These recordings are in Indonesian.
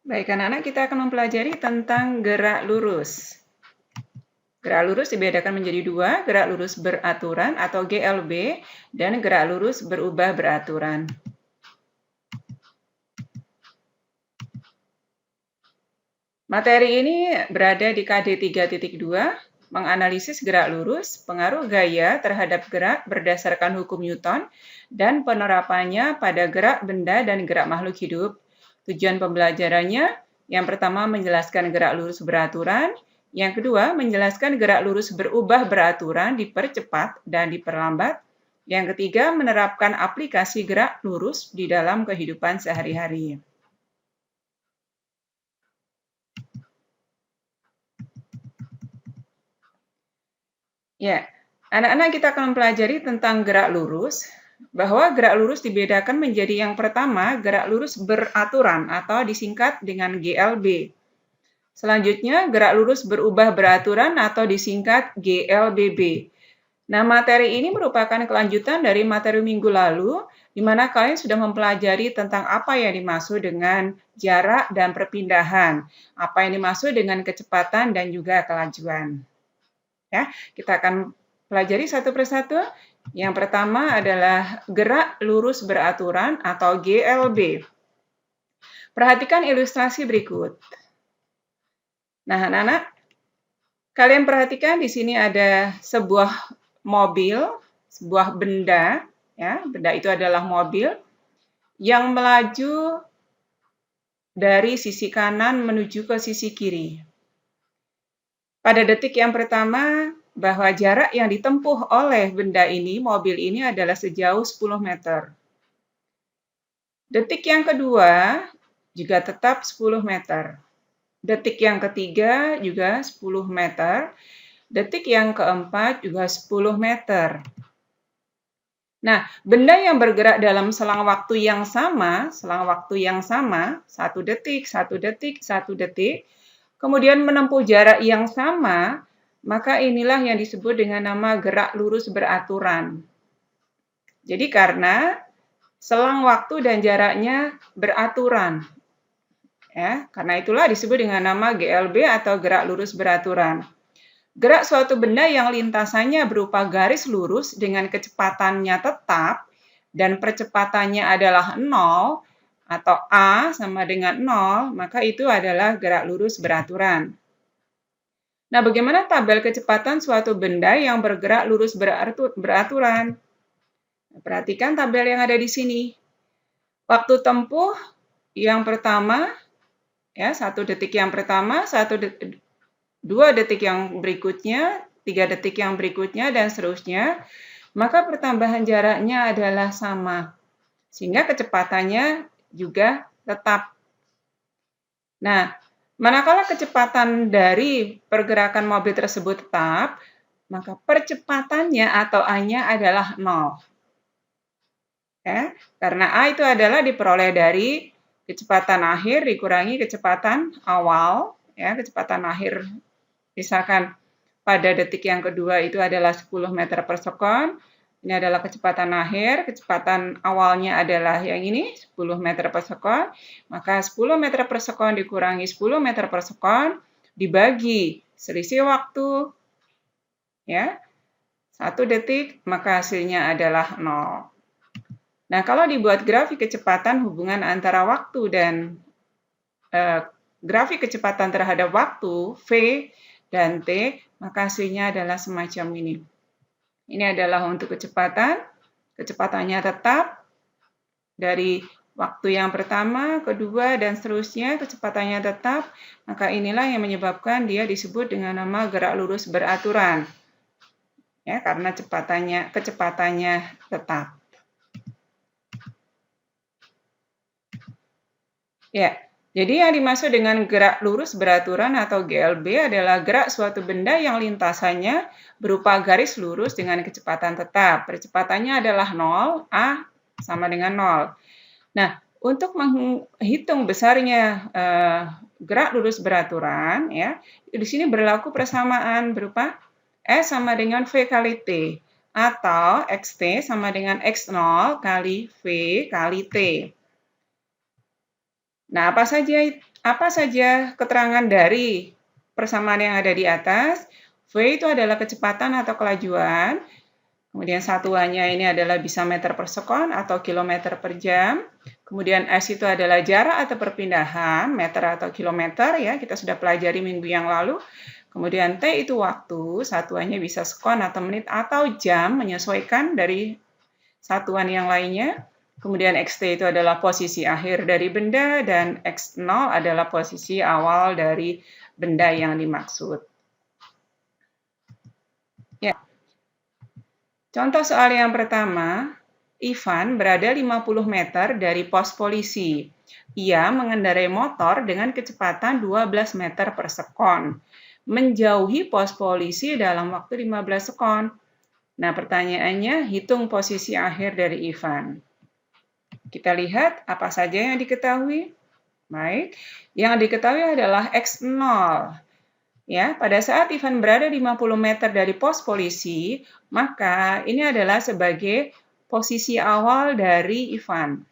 Baik, anak-anak, kita akan mempelajari tentang gerak lurus. Gerak lurus dibedakan menjadi dua, gerak lurus beraturan atau GLB, dan gerak lurus berubah beraturan. Materi ini berada di KD 3.2, menganalisis gerak lurus, pengaruh gaya terhadap gerak berdasarkan hukum Newton, dan penerapannya pada gerak benda dan gerak makhluk hidup. Tujuan pembelajarannya, yang pertama menjelaskan gerak lurus beraturan, yang kedua menjelaskan gerak lurus berubah beraturan dipercepat dan diperlambat, yang ketiga menerapkan aplikasi gerak lurus di dalam kehidupan sehari-hari. Ya, anak-anak, kita akan mempelajari tentang gerak lurus, bahwa gerak lurus dibedakan menjadi yang pertama gerak lurus beraturan atau disingkat dengan GLB. Selanjutnya gerak lurus berubah beraturan atau disingkat GLBB. Nah, materi ini merupakan kelanjutan dari materi minggu lalu, di mana kalian sudah mempelajari tentang apa yang dimaksud dengan jarak dan perpindahan, apa yang dimaksud dengan kecepatan dan juga kelajuan. Ya, kita akan pelajari satu persatu. Yang pertama adalah gerak lurus beraturan atau GLB. Perhatikan ilustrasi berikut. Nah, anak-anak, kalian perhatikan di sini ada sebuah mobil, sebuah benda, ya, benda itu adalah mobil yang melaju dari sisi kanan menuju ke sisi kiri. Pada detik yang pertama, bahwa jarak yang ditempuh oleh benda ini, mobil ini adalah sejauh 10 meter. Detik yang kedua juga tetap 10 meter. Detik yang ketiga juga 10 meter. Detik yang keempat juga 10 meter. Nah, benda yang bergerak dalam selang waktu yang sama, 1 detik, 1 detik, 1 detik, kemudian menempuh jarak yang sama, maka inilah yang disebut dengan nama gerak lurus beraturan. Jadi karena selang waktu dan jaraknya beraturan. Ya, karena itulah disebut dengan nama GLB atau gerak lurus beraturan. Gerak suatu benda yang lintasannya berupa garis lurus dengan kecepatannya tetap dan percepatannya adalah 0 atau A sama dengan 0, maka itu adalah gerak lurus beraturan. Nah, bagaimana tabel kecepatan suatu benda yang bergerak lurus beraturan? Perhatikan tabel yang ada di sini. Waktu tempuh yang pertama, ya, 1 detik yang pertama, 2 detik yang berikutnya, 3 detik yang berikutnya, dan seterusnya, maka pertambahan jaraknya adalah sama. Sehingga kecepatannya juga tetap. Nah, manakala kecepatan dari pergerakan mobil tersebut tetap, maka percepatannya atau A-nya adalah 0. Ya, karena A itu adalah diperoleh dari kecepatan akhir dikurangi kecepatan awal. Ya, kecepatan akhir misalkan pada detik yang kedua itu adalah 10 meter per sekon. Ini adalah kecepatan akhir, kecepatan awalnya adalah yang ini, 10 meter per sekon. Maka 10 meter per sekon dikurangi 10 meter per sekon, dibagi selisih waktu, ya, 1 detik, maka hasilnya adalah 0. Nah, kalau dibuat grafik kecepatan hubungan antara waktu dan grafik kecepatan terhadap waktu, V dan T, maka hasilnya adalah semacam ini. Ini adalah untuk kecepatan, kecepatannya tetap dari waktu yang pertama, kedua, dan seterusnya, kecepatannya tetap, maka inilah yang menyebabkan dia disebut dengan nama gerak lurus beraturan. Ya, karena kecepatannya tetap. Ya, jadi yang dimaksud dengan gerak lurus beraturan atau GLB adalah gerak suatu benda yang lintasannya berupa garis lurus dengan kecepatan tetap. Percepatannya adalah 0, A sama dengan 0. Nah, untuk menghitung besarnya gerak lurus beraturan, ya, di sini berlaku persamaan berupa S sama dengan V kali T, atau XT sama dengan X0 kali V kali T. Nah, apa saja keterangan dari persamaan yang ada di atas? V itu adalah kecepatan atau kelajuan. Kemudian satuannya ini adalah bisa meter per sekon atau kilometer per jam. Kemudian S itu adalah jarak atau perpindahan, meter atau kilometer ya, kita sudah pelajari minggu yang lalu. Kemudian T itu waktu, satuannya bisa sekon atau menit atau jam, menyesuaikan dari satuan yang lainnya. Kemudian XT itu adalah posisi akhir dari benda dan X0 adalah posisi awal dari benda yang dimaksud. Ya. Contoh soal yang pertama, Ivan berada 50 meter dari pos polisi. Ia mengendarai motor dengan kecepatan 12 meter per sekon. Menjauhi pos polisi dalam waktu 15 sekon. Nah, pertanyaannya, hitung posisi akhir dari Ivan. Kita lihat apa saja yang diketahui. Baik, yang diketahui adalah X0. Ya, pada saat Ivan berada 50 meter dari pos polisi, maka ini adalah sebagai posisi awal dari Ivan.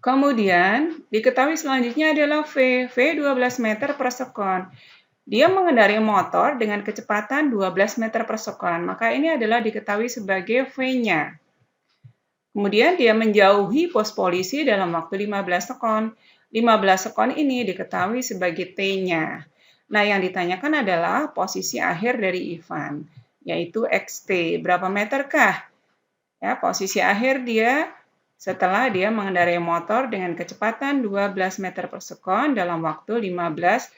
Kemudian, diketahui selanjutnya adalah V 12 meter per sekon. Dia mengendarai motor dengan kecepatan 12 meter per sekon, maka ini adalah diketahui sebagai V-nya. Kemudian dia menjauhi pos polisi dalam waktu 15 sekon. 15 sekon ini diketahui sebagai T-nya. Nah, yang ditanyakan adalah posisi akhir dari Ivan, yaitu XT. Berapa meterkah? Ya, posisi akhir dia setelah dia mengendarai motor dengan kecepatan 12 meter per sekon dalam waktu 15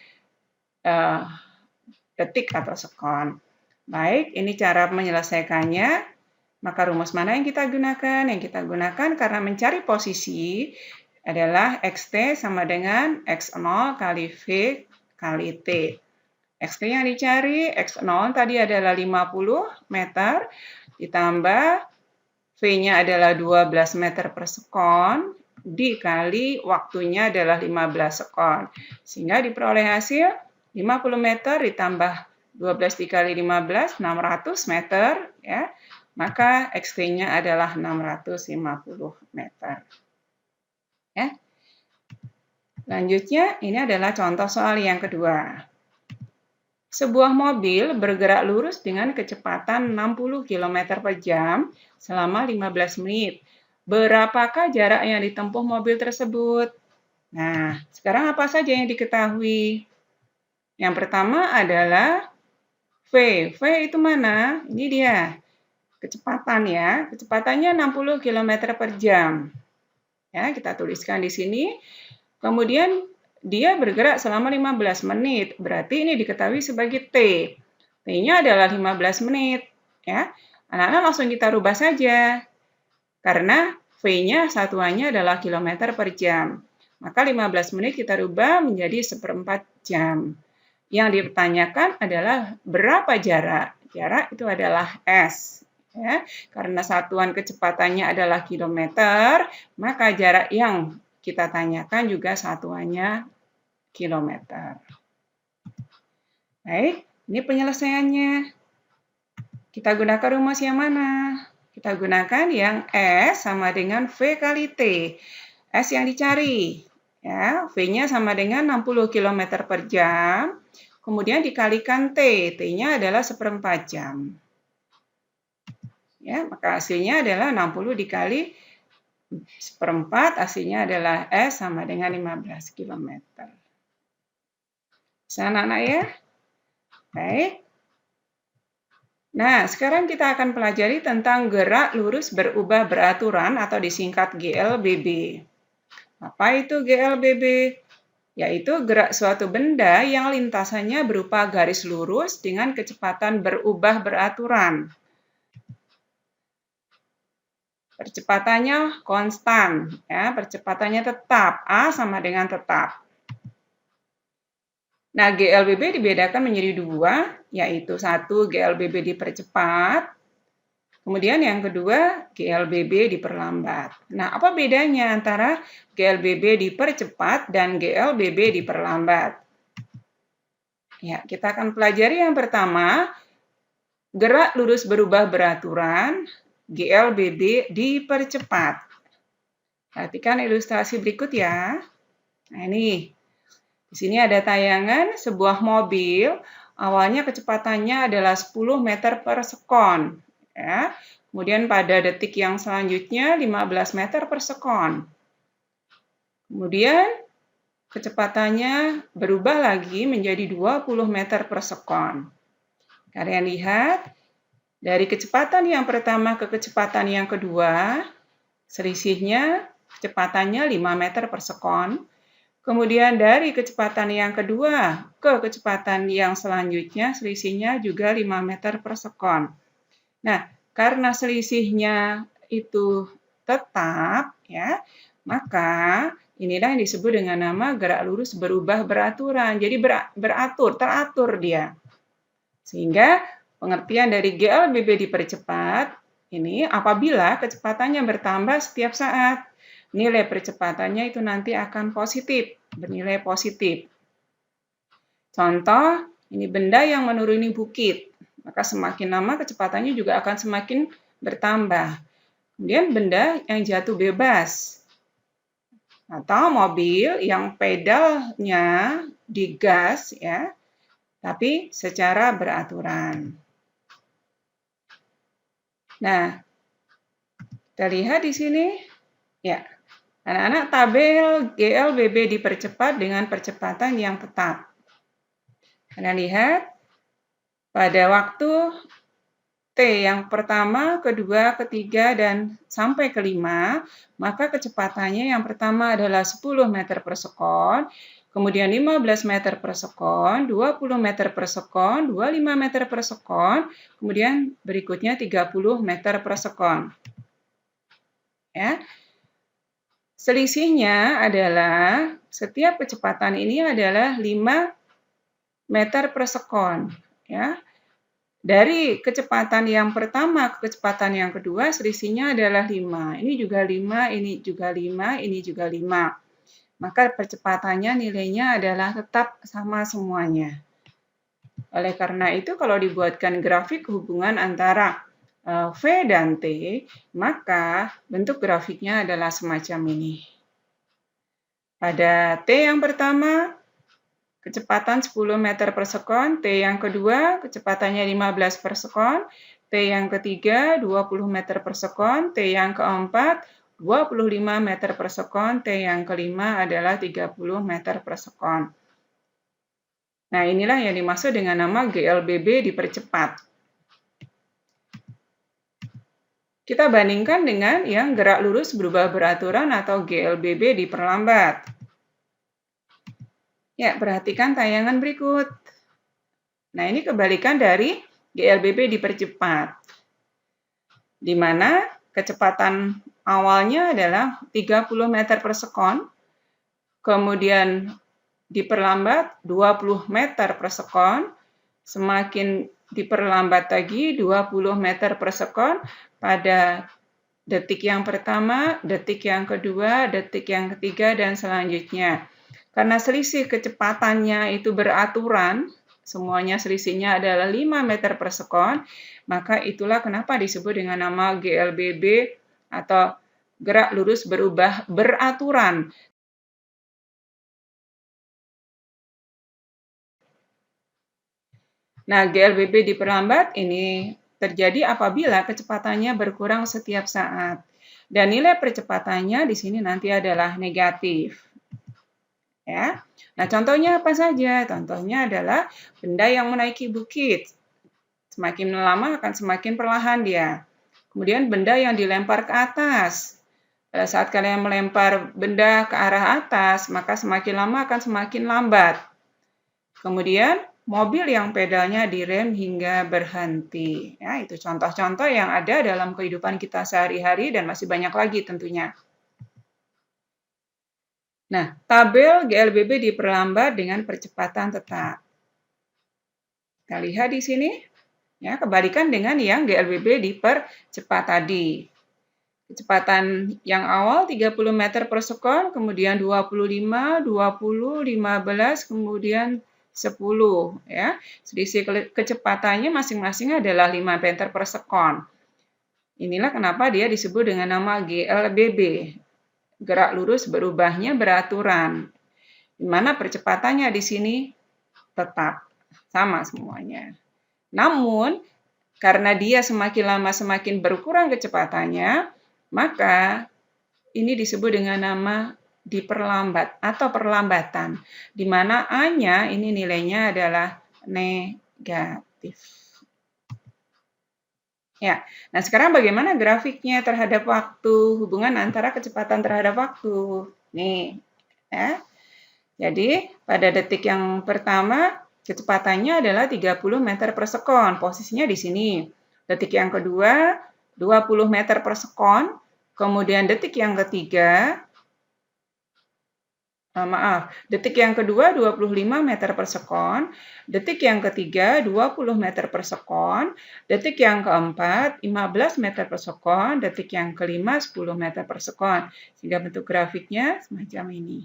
detik atau sekon. Baik, ini cara menyelesaikannya. Maka rumus mana yang kita gunakan? Yang kita gunakan karena mencari posisi adalah XT sama dengan X0 kali V kali T. XT yang dicari, X0 tadi adalah 50 meter, ditambah V-nya adalah 12 meter per sekon, dikali waktunya adalah 15 sekon. Sehingga diperoleh hasil 50 meter ditambah 12 dikali 15, 600 meter, ya. Maka XT-nya adalah 650 meter. Ya. Lanjutnya, ini adalah contoh soal yang kedua. Sebuah mobil bergerak lurus dengan kecepatan 60 km per jam selama 15 menit. Berapakah jarak yang ditempuh mobil tersebut? Nah, sekarang apa saja yang diketahui? Yang pertama adalah V. V itu mana? Ini dia. Kecepatan ya, kecepatannya 60 km per jam. Ya, kita tuliskan di sini. Kemudian dia bergerak selama 15 menit, berarti ini diketahui sebagai T. T-nya adalah 15 menit. Ya, anak-anak langsung kita rubah saja. Karena V-nya satuannya adalah kilometer per jam. Maka 15 menit kita rubah menjadi 1/4 jam. Yang ditanyakan adalah berapa jarak? Jarak itu adalah S. Ya, karena satuan kecepatannya adalah kilometer, maka jarak yang kita tanyakan juga satuannya kilometer. Baik, ini penyelesaiannya. Kita gunakan rumus yang mana? Kita gunakan yang S sama dengan V kali T. S yang dicari, ya, V-nya sama dengan 60 km per jam, kemudian dikalikan T. T-nya adalah 1/4 jam. Ya, maka hasilnya adalah 60 dikali 1/4, hasilnya adalah S sama dengan 15 km. Bisa anak-anak ya? Baik. Nah, sekarang kita akan pelajari tentang gerak lurus berubah beraturan atau disingkat GLBB. Apa itu GLBB? Yaitu gerak suatu benda yang lintasannya berupa garis lurus dengan kecepatan berubah beraturan. Percepatannya konstan, ya, percepatannya tetap, A sama dengan tetap. Nah, GLBB dibedakan menjadi dua, yaitu satu GLBB dipercepat, kemudian yang kedua GLBB diperlambat. Nah, apa bedanya antara GLBB dipercepat dan GLBB diperlambat? Ya, kita akan pelajari yang pertama, gerak lurus berubah beraturan, GLBB dipercepat. Perhatikan ilustrasi berikut ya. Nah, ini. Di sini ada tayangan sebuah mobil, awalnya kecepatannya adalah 10 meter per sekon. Ya. Kemudian pada detik yang selanjutnya 15 meter per sekon. Kemudian kecepatannya berubah lagi menjadi 20 meter per sekon. Kalian lihat, dari kecepatan yang pertama ke kecepatan yang kedua, selisihnya kecepatannya 5 meter per sekon. Kemudian dari kecepatan yang kedua ke kecepatan yang selanjutnya, selisihnya juga 5 meter per sekon. Nah, karena selisihnya itu tetap, ya, maka inilah yang disebut dengan nama gerak lurus berubah beraturan. Jadi teratur dia. Sehingga pengertian dari GLBB dipercepat, ini apabila kecepatannya bertambah setiap saat. Nilai percepatannya itu nanti akan positif, bernilai positif. Contoh, ini benda yang menuruni bukit, maka semakin lama kecepatannya juga akan semakin bertambah. Kemudian benda yang jatuh bebas, atau mobil yang pedalnya digas, ya, tapi secara beraturan. Nah, kita lihat di sini, ya. Anak-anak, tabel GLBB dipercepat dengan percepatan yang tetap. Kalian lihat, pada waktu T yang pertama, kedua, ketiga, dan sampai kelima, maka kecepatannya yang pertama adalah 10 meter per sekon, kemudian 15 meter per sekon, 20 meter per sekon, 25 meter per sekon, kemudian berikutnya 30 meter per sekon. Ya. Selisihnya adalah setiap kecepatan ini adalah 5 meter per sekon. Ya. Dari kecepatan yang pertama ke kecepatan yang kedua, selisihnya adalah 5. Ini juga 5, ini juga 5, ini juga 5. Maka percepatannya nilainya adalah tetap sama semuanya. Oleh karena itu, kalau dibuatkan grafik hubungan antara V dan T, maka bentuk grafiknya adalah semacam ini. Pada T yang pertama, kecepatan 10 meter per sekon, T yang kedua, kecepatannya 15 per sekon, T yang ketiga, 20 meter per sekon, T yang keempat, 25 meter per sekon, T yang kelima adalah 30 meter per sekon. Nah, inilah yang dimaksud dengan nama GLBB dipercepat. Kita bandingkan dengan yang gerak lurus berubah beraturan atau GLBB diperlambat. Ya, perhatikan tayangan berikut. Nah, ini kebalikan dari GLBB dipercepat. Di mana kecepatan awalnya adalah 30 meter per sekon, kemudian diperlambat 20 meter per sekon, semakin diperlambat lagi 20 meter per sekon pada detik yang pertama, detik yang kedua, detik yang ketiga, dan selanjutnya. Karena selisih kecepatannya itu beraturan, semuanya selisihnya adalah 5 meter per sekon, maka itulah kenapa disebut dengan nama GLBB atau gerak lurus berubah beraturan. Nah, GLBB diperlambat ini terjadi apabila kecepatannya berkurang setiap saat. Dan nilai percepatannya di sini nanti adalah negatif. Ya. Nah, contohnya apa saja? Contohnya adalah benda yang menaiki bukit. Semakin lama akan semakin perlahan dia. Kemudian benda yang dilempar ke atas. Pada saat kalian melempar benda ke arah atas, maka semakin lama akan semakin lambat. Kemudian mobil yang pedalnya direm hingga berhenti. Ya, itu contoh-contoh yang ada dalam kehidupan kita sehari-hari dan masih banyak lagi tentunya. Nah, tabel GLBB diperlambat dengan percepatan tetap. Kita lihat di sini, ya, kebalikan dengan yang GLBB dipercepat tadi. Kecepatan yang awal 30 meter per sekon, kemudian 25, 20, 15, kemudian 10, ya. Selisih kecepatannya masing-masing adalah 5 meter per sekon. Inilah kenapa dia disebut dengan nama GLBB. Gerak lurus berubahnya beraturan. di mana percepatannya di sini tetap sama semuanya. Namun, karena dia semakin lama semakin berkurang kecepatannya, maka ini disebut dengan nama diperlambat atau perlambatan, di mana A-nya ini nilainya adalah negatif. Ya, nah sekarang bagaimana grafiknya terhadap waktu, hubungan antara kecepatan terhadap waktu. Nih, ya. Jadi, pada detik yang pertama, kecepatannya adalah 30 meter per sekon. Posisinya di sini. Detik yang kedua, 20 meter per sekon. Kemudian detik yang ketiga, detik yang kedua 25 meter per sekon, detik yang ketiga 20 meter per sekon, detik yang keempat 15 meter per sekon, detik yang kelima 10 meter per sekon. Sehingga bentuk grafiknya semacam ini.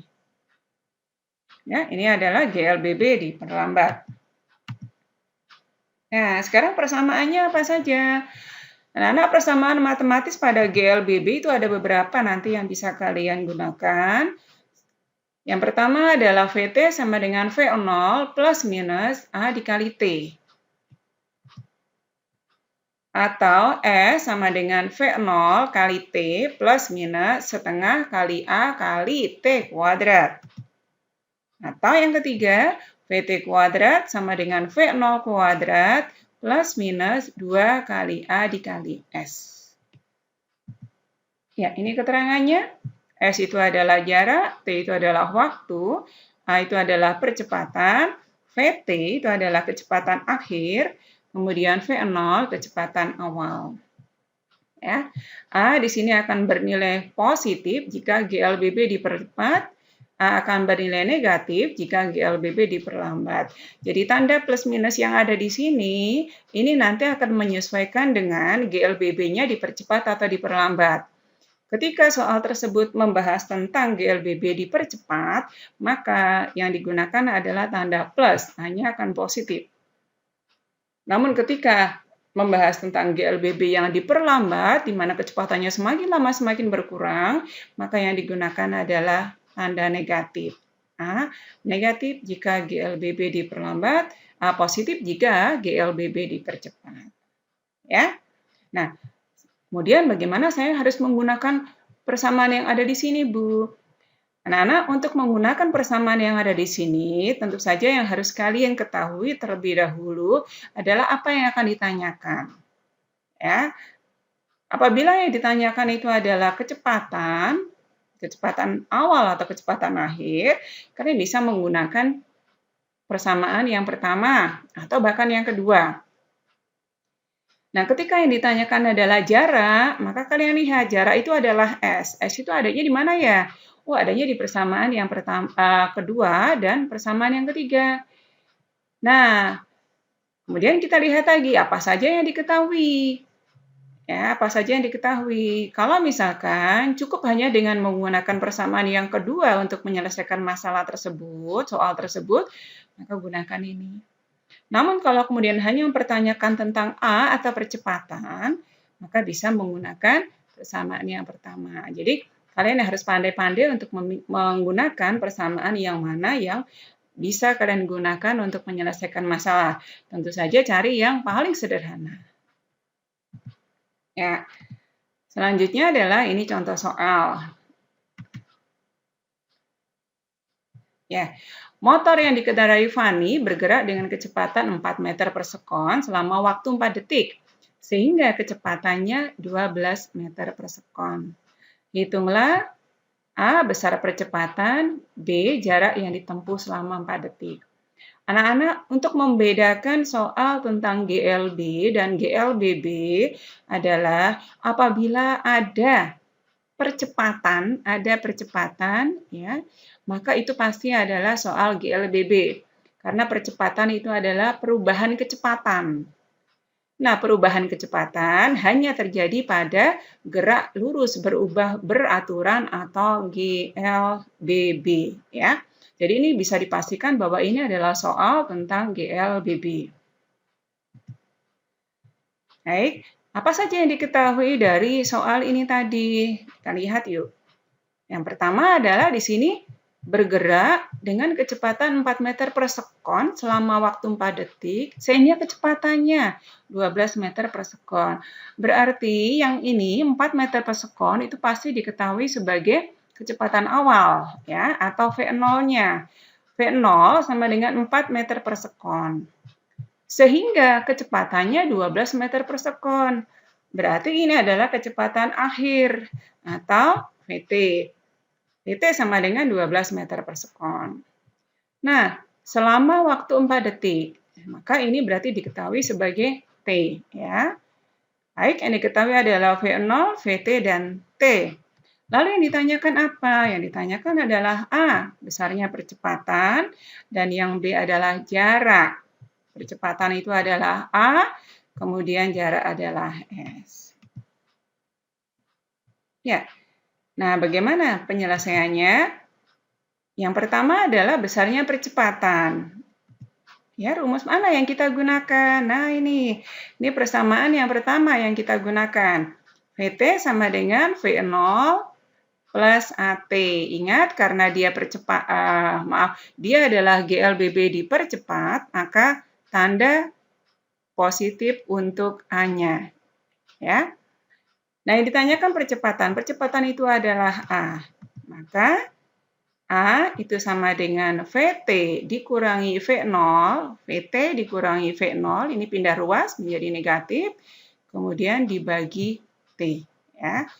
Ya, ini adalah GLBB diperlambat. Nah, sekarang persamaannya apa saja? Anak-anak, persamaan matematis pada GLBB itu ada beberapa nanti yang bisa kalian gunakan. Yang pertama adalah VT sama dengan V0 plus minus A dikali T. Atau S sama dengan V0 kali T plus minus setengah kali A kali T kuadrat. Atau yang ketiga, VT kuadrat sama dengan V0 kuadrat plus minus 2 kali A dikali S. Ya, ini keterangannya. S itu adalah jarak, T itu adalah waktu, A itu adalah percepatan, VT itu adalah kecepatan akhir, kemudian V0 kecepatan awal. Ya, A di sini akan bernilai positif jika GLBB dipercepat, A akan bernilai negatif jika GLBB diperlambat. Jadi tanda plus minus yang ada di sini, ini nanti akan menyesuaikan dengan GLBB-nya dipercepat atau diperlambat. Ketika soal tersebut membahas tentang GLBB dipercepat, maka yang digunakan adalah tanda plus, hanya akan positif. Namun ketika membahas tentang GLBB yang diperlambat, di mana kecepatannya semakin lama semakin berkurang, maka yang digunakan adalah tanda negatif. A, negatif jika GLBB diperlambat, A positif jika GLBB dipercepat. Ya. Nah, kemudian bagaimana saya harus menggunakan persamaan yang ada di sini, Bu? Anak-anak, untuk menggunakan persamaan yang ada di sini, tentu saja yang harus kalian ketahui terlebih dahulu adalah apa yang akan ditanyakan. Ya. Apabila yang ditanyakan itu adalah kecepatan awal atau kecepatan akhir, kalian bisa menggunakan persamaan yang pertama atau bahkan yang kedua. Nah, ketika yang ditanyakan adalah jarak, maka kalian lihat jarak itu adalah S. S itu adanya di mana ya? Oh, adanya di persamaan yang kedua dan persamaan yang ketiga. Nah, kemudian kita lihat lagi apa saja yang diketahui. Ya, apa saja yang diketahui. Kalau misalkan cukup hanya dengan menggunakan persamaan yang kedua untuk menyelesaikan masalah tersebut, soal tersebut, maka gunakan ini. Namun kalau kemudian hanya mempertanyakan tentang A atau percepatan, maka bisa menggunakan persamaan yang pertama. Jadi kalian harus pandai-pandai untuk menggunakan persamaan yang mana yang bisa kalian gunakan untuk menyelesaikan masalah. Tentu saja cari yang paling sederhana. Ya. Selanjutnya adalah ini contoh soal. Ya. Motor yang dikendarai Fani bergerak dengan kecepatan 4 meter per sekon selama waktu 4 detik, sehingga kecepatannya 12 meter per sekon. Hitunglah A, besar percepatan, B, jarak yang ditempuh selama 4 detik. Anak-anak, untuk membedakan soal tentang GLB dan GLBB adalah apabila ada percepatan, ya, maka itu pasti adalah soal GLBB. Karena percepatan itu adalah perubahan kecepatan. Nah, perubahan kecepatan hanya terjadi pada gerak lurus berubah beraturan atau GLBB, ya. Jadi ini bisa dipastikan bahwa ini adalah soal tentang GLBB. Baik, apa saja yang diketahui dari soal ini tadi? Kita lihat yuk. Yang pertama adalah di sini bergerak dengan kecepatan 4 meter per sekon selama waktu 4 detik, sehingga kecepatannya 12 meter per sekon. Berarti yang ini 4 meter per sekon itu pasti diketahui sebagai kecepatan awal, ya, atau V0-nya. V0 sama dengan 4 meter per sekon. Sehingga kecepatannya 12 meter per sekon. Berarti ini adalah kecepatan akhir atau VT. VT sama dengan 12 meter per sekon. Nah, selama waktu 4 detik, maka ini berarti diketahui sebagai T, ya. Baik, yang diketahui adalah V0, VT, dan T. Lalu yang ditanyakan apa? Yang ditanyakan adalah A, besarnya percepatan, dan yang B adalah jarak. Percepatan itu adalah A, kemudian jarak adalah S. Ya, nah bagaimana penyelesaiannya? Yang pertama adalah besarnya percepatan. Ya, rumus mana yang kita gunakan? Nah, ini persamaan yang pertama yang kita gunakan. VT sama dengan V0 plus AT. Ingat, karena dia dia adalah GLBB dipercepat, maka tanda positif untuk A-nya. Ya. Nah, yang ditanyakan percepatan. Percepatan itu adalah A. Maka A itu sama dengan VT dikurangi V0, VT dikurangi V0, ini pindah ruas menjadi negatif, kemudian dibagi T. Ya.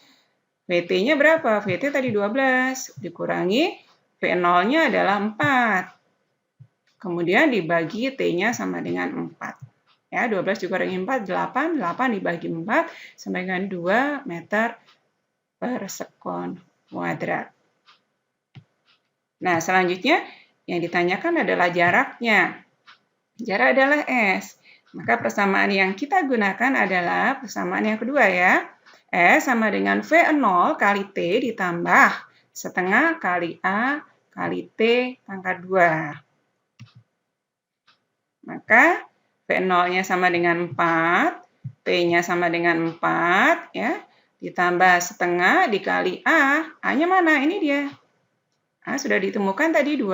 VT-nya berapa? VT tadi 12, dikurangi V0-nya adalah 4. Kemudian dibagi T-nya sama dengan 4. Ya, 12 dikurangi 4, 8. 8 dibagi 4 sama dengan 2 meter per sekon kuadrat. Nah, selanjutnya yang ditanyakan adalah jaraknya. Jarak adalah S. Maka persamaan yang kita gunakan adalah persamaan yang kedua, ya. S sama dengan V0 kali T ditambah setengah kali A kali T pangkat 2. Maka V0-nya sama dengan 4, T-nya sama dengan 4, ya. Ditambah setengah dikali A. A-nya mana? Ini dia. A sudah ditemukan tadi 2,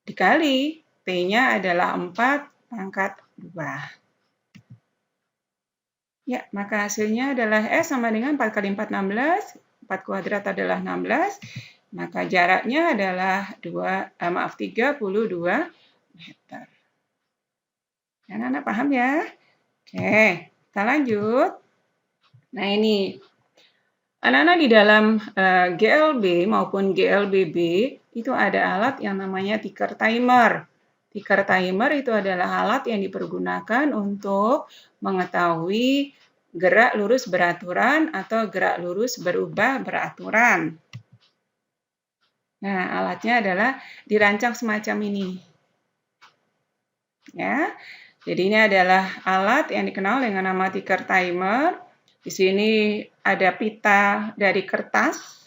dikali T-nya adalah 4 pangkat 2. Ya, maka hasilnya adalah S sama dengan 4 kali 4, 16. 4 kuadrat adalah 16. Maka jaraknya adalah 32 meter. Anak-anak paham ya? Oke, kita lanjut. Nah, ini. Anak-anak di dalam GLB maupun GLBB itu ada alat yang namanya ticker timer. Ticker timer itu adalah alat yang dipergunakan untuk mengetahui gerak lurus beraturan atau gerak lurus berubah beraturan. Nah, alatnya adalah dirancang semacam ini. Ya. Jadi ini adalah alat yang dikenal dengan nama ticker timer. Di sini ada pita dari kertas.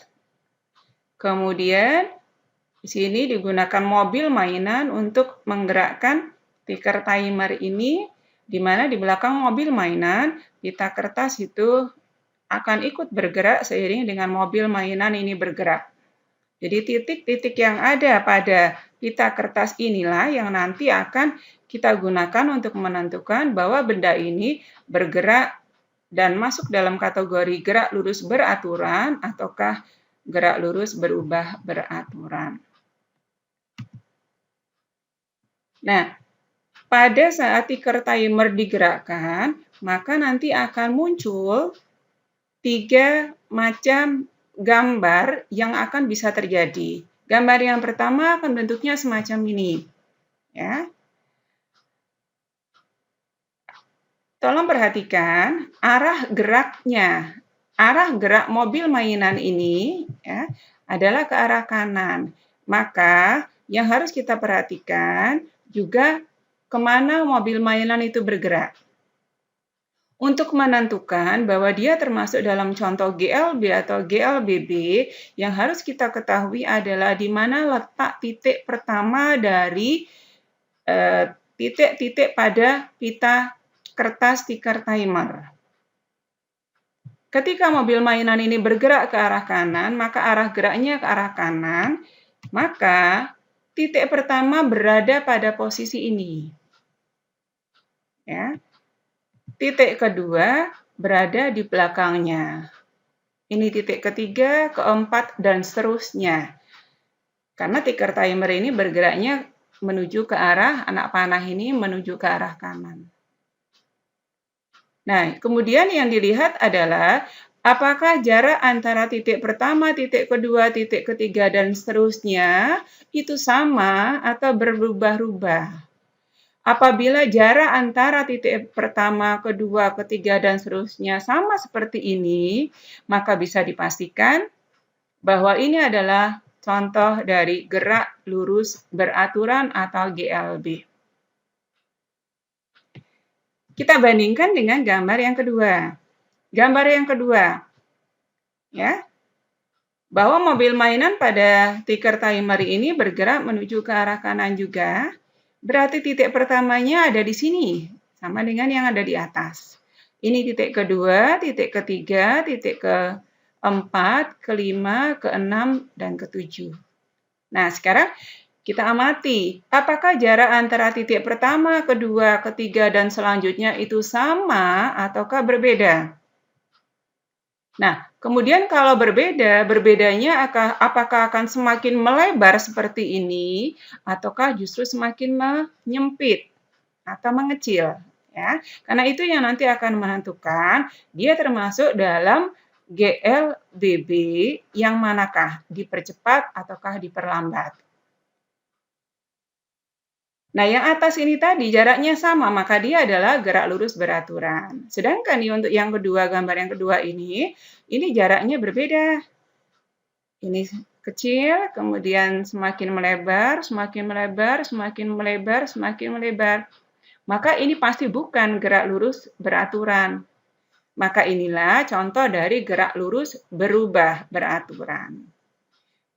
Kemudian di sini digunakan mobil mainan untuk menggerakkan ticker timer ini, di mana di belakang mobil mainan, pita kertas itu akan ikut bergerak seiring dengan mobil mainan ini bergerak. Jadi titik-titik yang ada pada pita kertas inilah yang nanti akan kita gunakan untuk menentukan bahwa benda ini bergerak dan masuk dalam kategori gerak lurus beraturan ataukah gerak lurus berubah beraturan. Nah, pada saat ticker timer digerakkan, maka nanti akan muncul 3 macam gambar yang akan bisa terjadi. Gambar yang pertama akan bentuknya semacam ini. Ya. Tolong perhatikan arah geraknya. Arah gerak mobil mainan ini ya, adalah ke arah kanan. Maka yang harus kita perhatikan juga kemana mobil mainan itu bergerak. Untuk menentukan bahwa dia termasuk dalam contoh GLB atau GLBB, yang harus kita ketahui adalah di mana letak titik pertama dari titik-titik pada pita kertas ticker timer. Ketika mobil mainan ini bergerak ke arah kanan, maka arah geraknya ke arah kanan. Maka titik pertama berada pada posisi ini. Ya. Titik kedua berada di belakangnya. Ini titik ketiga, keempat, dan seterusnya. Karena ticker timer ini bergeraknya menuju ke arah, anak panah ini menuju ke arah kanan. Nah, kemudian yang dilihat adalah apakah jarak antara titik pertama, titik kedua, titik ketiga, dan seterusnya itu sama atau berubah-ubah. Apabila jarak antara titik pertama, kedua, ketiga, dan seterusnya sama seperti ini, maka bisa dipastikan bahwa ini adalah contoh dari gerak lurus beraturan atau GLB. Kita bandingkan dengan gambar yang kedua. Gambar yang kedua, ya, bahwa mobil mainan pada ticker timer ini bergerak menuju ke arah kanan juga. Berarti titik pertamanya ada di sini, sama dengan yang ada di atas. Ini titik kedua, titik ketiga, titik keempat, kelima, keenam, dan ketujuh. Nah, sekarang kita amati, apakah jarak antara titik pertama, kedua, ketiga, dan selanjutnya itu sama ataukah berbeda? Nah, kemudian kalau berbeda, berbedanya apakah akan semakin melebar seperti ini ataukah justru semakin menyempit atau mengecil, ya? Karena itu yang nanti akan menentukan dia termasuk dalam GLBB yang manakah, dipercepat ataukah diperlambat. Nah, yang atas ini tadi jaraknya sama, maka dia adalah gerak lurus beraturan. Sedangkan untuk yang kedua, gambar yang kedua ini jaraknya berbeda. Ini kecil, kemudian semakin melebar, semakin melebar, semakin melebar, semakin melebar. Maka ini pasti bukan gerak lurus beraturan. Maka inilah contoh dari gerak lurus berubah beraturan.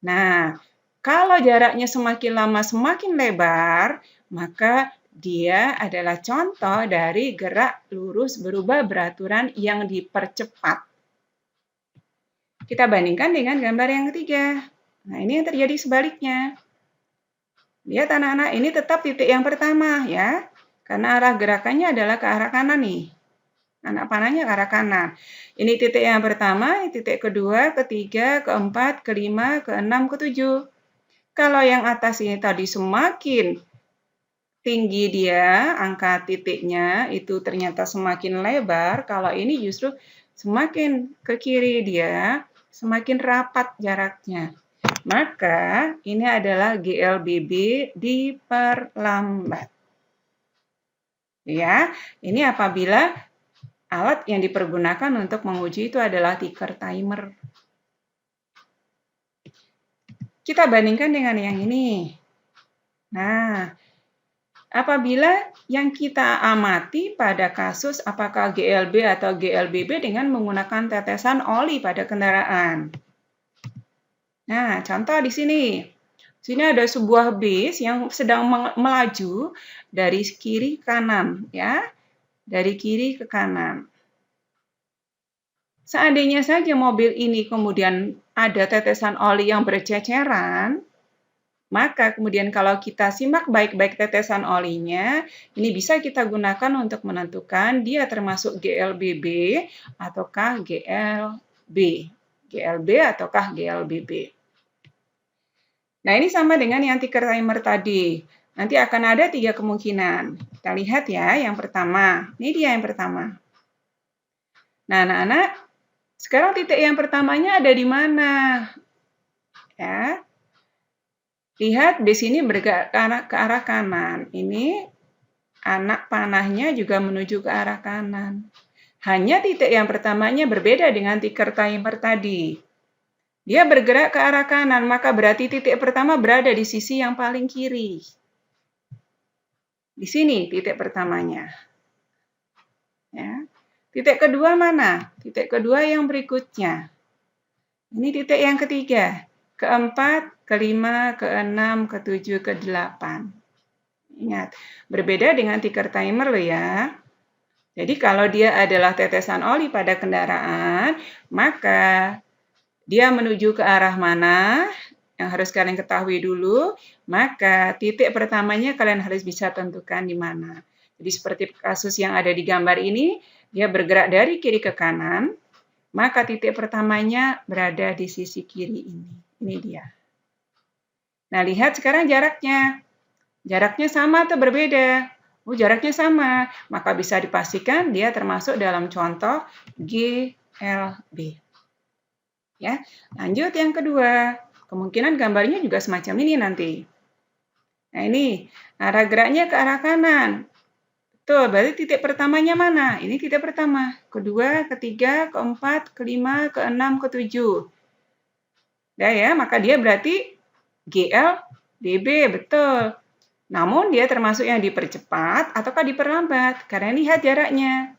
Nah, kalau jaraknya semakin lama semakin lebar, maka dia adalah contoh dari gerak lurus berubah beraturan yang dipercepat. Kita bandingkan dengan gambar yang ketiga. Nah, ini yang terjadi sebaliknya. Lihat anak-anak, ini tetap titik yang pertama ya. Karena arah gerakannya adalah ke arah kanan nih. Anak panahnya ke arah kanan. Ini titik yang pertama, titik kedua, ketiga, keempat, kelima, keenam, ketujuh. Kalau yang atas ini tadi semakin tinggi dia, angka titiknya itu ternyata semakin lebar. Kalau ini justru semakin ke kiri dia, semakin rapat jaraknya. Maka ini adalah GLBB diperlambat. Ya, ini apabila alat yang dipergunakan untuk menguji itu adalah ticker timer. Kita bandingkan dengan yang ini. Nah, apabila yang kita amati pada kasus apakah GLB atau GLBB dengan menggunakan tetesan oli pada kendaraan. Nah, contoh di sini. Sini ada sebuah bis yang sedang melaju dari kiri ke kanan, ya. Dari kiri ke kanan. Seandainya saja mobil ini kemudian ada tetesan oli yang berceceran, maka kemudian kalau kita simak baik-baik tetesan olinya, ini bisa kita gunakan untuk menentukan dia termasuk GLBB ataukah GLB. GLB ataukah GLBB. Nah, ini sama dengan yang ticker timer tadi. Nanti akan ada 3 kemungkinan. Kita lihat ya, yang pertama. Ini dia yang pertama. Nah, anak-anak, sekarang titik yang pertamanya ada di mana? Ya. Lihat di sini bergerak ke arah kanan. Ini anak panahnya juga menuju ke arah kanan. Hanya titik yang pertamanya berbeda dengan ticker timer tadi. Dia bergerak ke arah kanan, maka berarti titik pertama berada di sisi yang paling kiri. Di sini titik pertamanya. Ya. Titik kedua mana? Titik kedua yang berikutnya. Ini titik yang ketiga. Keempat, kelima, keenam, ketujuh, kedelapan. Ingat, berbeda dengan ticker timer loh ya. Jadi kalau dia adalah tetesan oli pada kendaraan, maka dia menuju ke arah mana? yang harus kalian ketahui dulu, maka titik pertamanya kalian harus bisa tentukan di mana. Jadi seperti kasus yang ada di gambar ini, dia bergerak dari kiri ke kanan, maka titik pertamanya berada di sisi kiri ini. Ini dia. Nah, lihat sekarang jaraknya. Jaraknya sama atau berbeda? Oh, jaraknya sama. Maka bisa dipastikan dia termasuk dalam contoh GLB. Ya, lanjut yang kedua. Kemungkinan gambarnya juga semacam ini nanti. Nah, ini arah geraknya ke arah kanan. Betul, berarti titik pertamanya mana? Ini titik pertama. Kedua, ketiga, keempat, kelima, keenam, ketujuh. Udah ya, maka dia berarti GLDB, betul. Namun dia termasuk yang dipercepat ataukah diperlambat? Karena lihat jaraknya.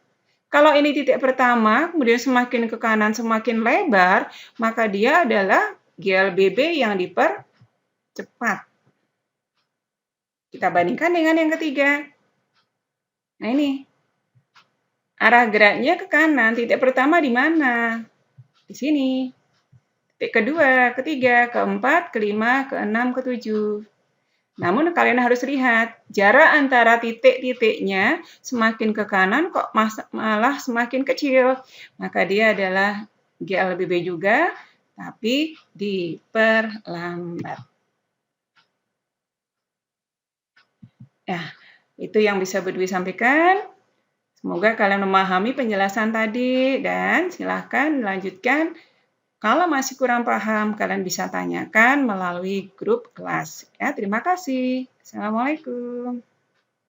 Kalau ini titik pertama, kemudian semakin ke kanan semakin lebar, maka dia adalah GLBB yang dipercepat. Kita bandingkan dengan yang ketiga. Nah ini, arah geraknya ke kanan, titik pertama di mana? Di sini. Titik kedua, ketiga, keempat, kelima, keenam, ketujuh. Namun kalian harus lihat, jarak antara titik-titiknya semakin ke kanan kok malah semakin kecil. Maka dia adalah GLBB juga, tapi diperlambat. Nah, itu yang bisa Bu Dwi sampaikan. Semoga kalian memahami penjelasan tadi dan silakan lanjutkan. Kalau masih kurang paham, kalian bisa tanyakan melalui grup kelas. Ya, terima kasih. Assalamualaikum.